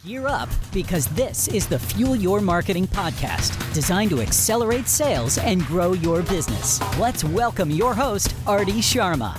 Gear up, because this is the Fuel Your Marketing podcast, designed to accelerate sales and grow your business. Let's welcome your host, Arti Sharma.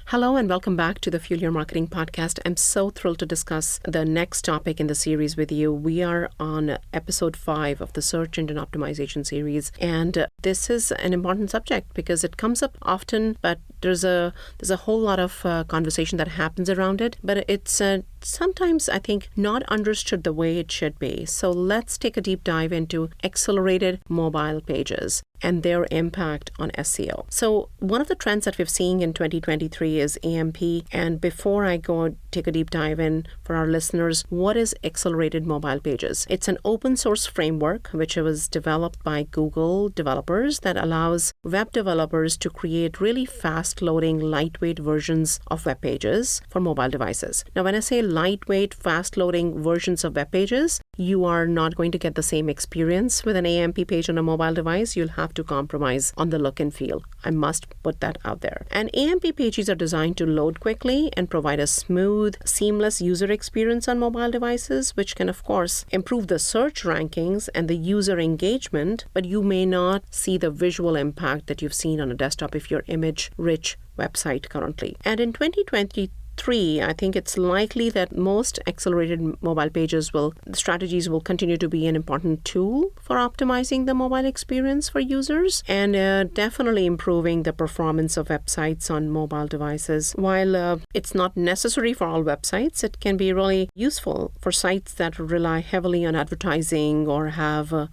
Hello and welcome back to the Fuel Your Marketing podcast. I'm so thrilled to discuss the next topic in the series with you. We are on episode 5 of the Search Engine Optimization series, and this is an important subject because it comes up often, but there's a whole lot of conversation that happens around it, but it's sometimes, I think, not understood the way it should be. So let's take a deep dive into accelerated mobile pages and their impact on SEO. So one of the trends that we've seen in 2023 is AMP. And before I go take a deep dive in for our listeners, what is accelerated mobile pages? It's an open source framework which was developed by Google developers that allows web developers to create really fast loading, lightweight versions of web pages for mobile devices. Now, when I say lightweight, fast loading versions of web pages, you are not going to get the same experience with an AMP page on a mobile device. You'll have to compromise on the look and feel. I must put that out there. And AMP pages are designed to load quickly and provide a smooth, seamless user experience on mobile devices, which can, of course, improve the search rankings and the user engagement, but you may not see the visual impact that you've seen on a desktop if you're image-rich website currently. And in 2023, I think it's likely that most accelerated mobile pages strategies will continue to be an important tool for optimizing the mobile experience for users and definitely improving the performance of websites on mobile devices. While it's not necessary for all websites, it can be really useful for sites that rely heavily on advertising or have a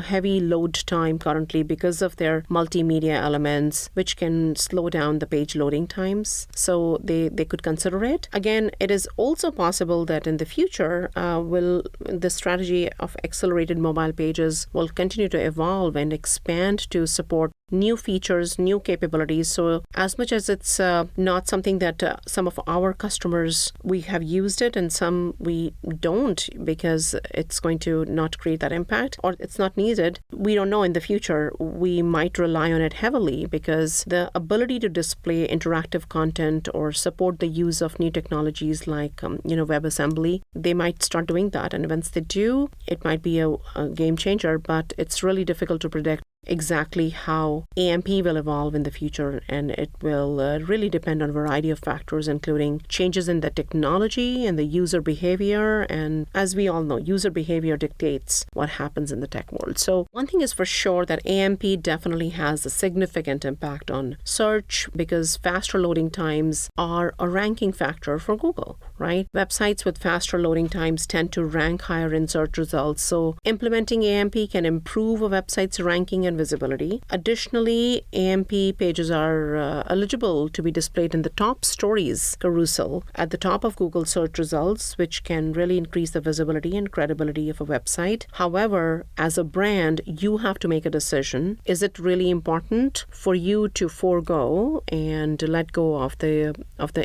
heavy load time currently because of their multimedia elements, which can slow down the page loading times. So they could consider it. Again, it is also possible that in the future, the strategy of accelerated mobile pages will continue to evolve and expand to support new features, new capabilities. So as much as it's not something that some of our customers, we have used it and some we don't because it's going to not create that impact or it's not needed, we don't know in the future. We might rely on it heavily because the ability to display interactive content or support the use of new technologies like WebAssembly, they might start doing that. And once they do, it might be a game changer, but it's really difficult to predict exactly how AMP will evolve in the future, and it will really depend on a variety of factors, including changes in the technology and the user behavior. And as we all know, user behavior dictates what happens in the tech world. So one thing is for sure that AMP definitely has a significant impact on search because faster loading times are a ranking factor for Google, right? Websites with faster loading times tend to rank higher in search results. So implementing AMP can improve a website's ranking and visibility. Additionally, AMP pages are eligible to be displayed in the top stories carousel at the top of Google search results, which can really increase the visibility and credibility of a website. However, as a brand, you have to make a decision. Is it really important for you to forego and let go of the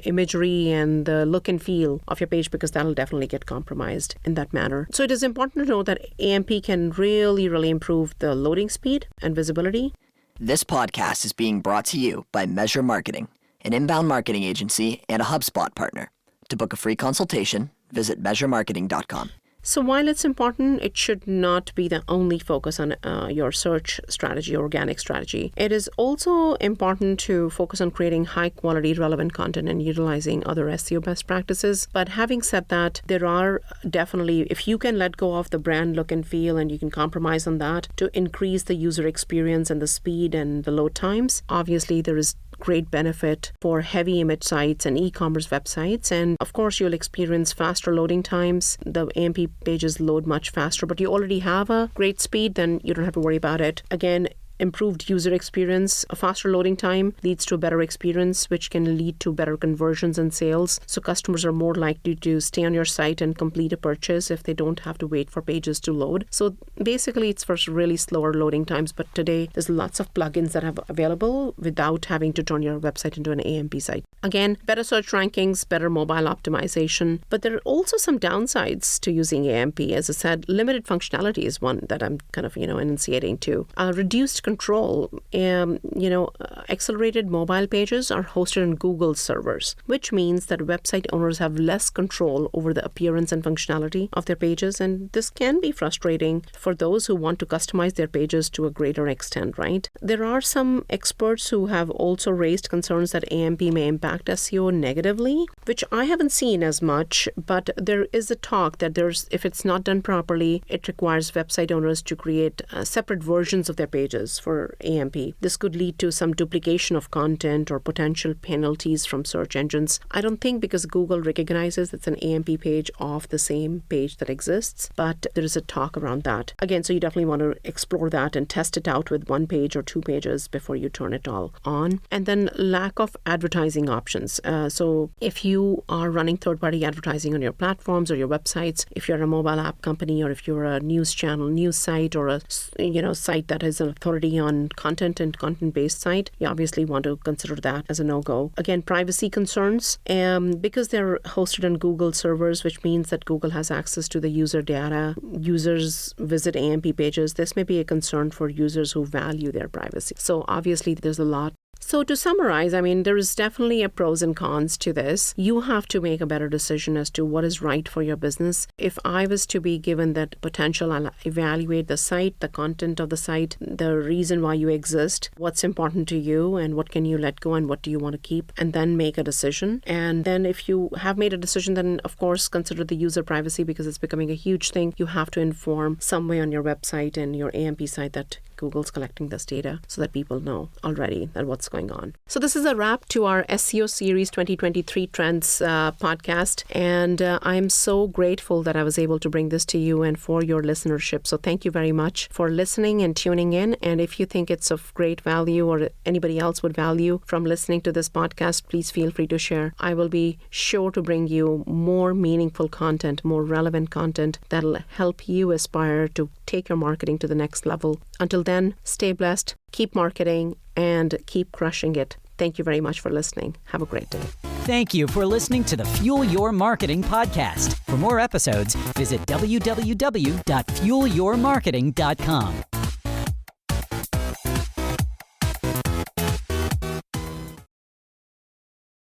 imagery and the look and feel of your page, because that'll definitely get compromised in that manner. So it is important to know that AMP can really, really improve the loading speed and visibility. This podcast is being brought to you by Measure Marketing, an inbound marketing agency and a HubSpot partner. To book a free consultation, visit measuremarketing.com. So while it's important, it should not be the only focus on your search strategy, organic strategy. It is also important to focus on creating high quality, relevant content and utilizing other SEO best practices. But having said that, there are definitely, if you can let go of the brand look and feel and you can compromise on that to increase the user experience and the speed and the load times, obviously there is great benefit for heavy image sites and e-commerce websites. And of course, you'll experience faster loading times. The AMP pages load much faster, but you already have a great speed, then you don't have to worry about it. Again, improved user experience. A faster loading time leads to a better experience, which can lead to better conversions and sales. So customers are more likely to stay on your site and complete a purchase if they don't have to wait for pages to load. So basically, it's for really slower loading times. But today, there's lots of plugins that are available without having to turn your website into an AMP site. Again, better search rankings, better mobile optimization. But there are also some downsides to using AMP. As I said, limited functionality is one that I'm kind of, enunciating too. Reduced control. Accelerated mobile pages are hosted on Google servers, which means that website owners have less control over the appearance and functionality of their pages, and this can be frustrating for those who want to customize their pages to a greater extent, right? There are some experts who have also raised concerns that AMP may impact SEO negatively, which I haven't seen as much, but there is a talk that if it's not done properly, it requires website owners to create separate versions of their pages for AMP. This could lead to some duplication of content or potential penalties from search engines. I don't think because Google recognizes it's an AMP page off the same page that exists, but there is a talk around that. Again, so you definitely want to explore that and test it out with one page or two pages before you turn it all on. And then lack of advertising options. So if you are running third-party advertising on your platforms or your websites, if you're a mobile app company or if you're a news channel, news site, or a site that is an authority on content and content-based site, you obviously want to consider that as a no-go. Again, privacy concerns, because they're hosted on Google servers, which means that Google has access to the user data. Users visit AMP pages. This may be a concern for users who value their privacy. So obviously there's a lot. So to summarize, there is definitely a pros and cons to this. You have to make a better decision as to what is right for your business. If I was to be given that potential, I'll evaluate the site, the content of the site, the reason why you exist, what's important to you, and what can you let go and what do you want to keep, and then make a decision. And then if you have made a decision, then of course consider the user privacy because it's becoming a huge thing. You have to inform some way on your website and your AMP site that Google's collecting this data so that people know already that what's going on. So this is a wrap to our SEO Series 2023 Trends podcast. And I'm so grateful that I was able to bring this to you and for your listenership. So thank you very much for listening and tuning in. And if you think it's of great value or anybody else would value from listening to this podcast, please feel free to share. I will be sure to bring you more meaningful content, more relevant content that'll help you aspire to take your marketing to the next level. Until then, stay blessed, keep marketing, and keep crushing it. Thank you very much for listening. Have a great day. Thank you for listening to the Fuel Your Marketing podcast. For more episodes, visit www.fuelyourmarketing.com.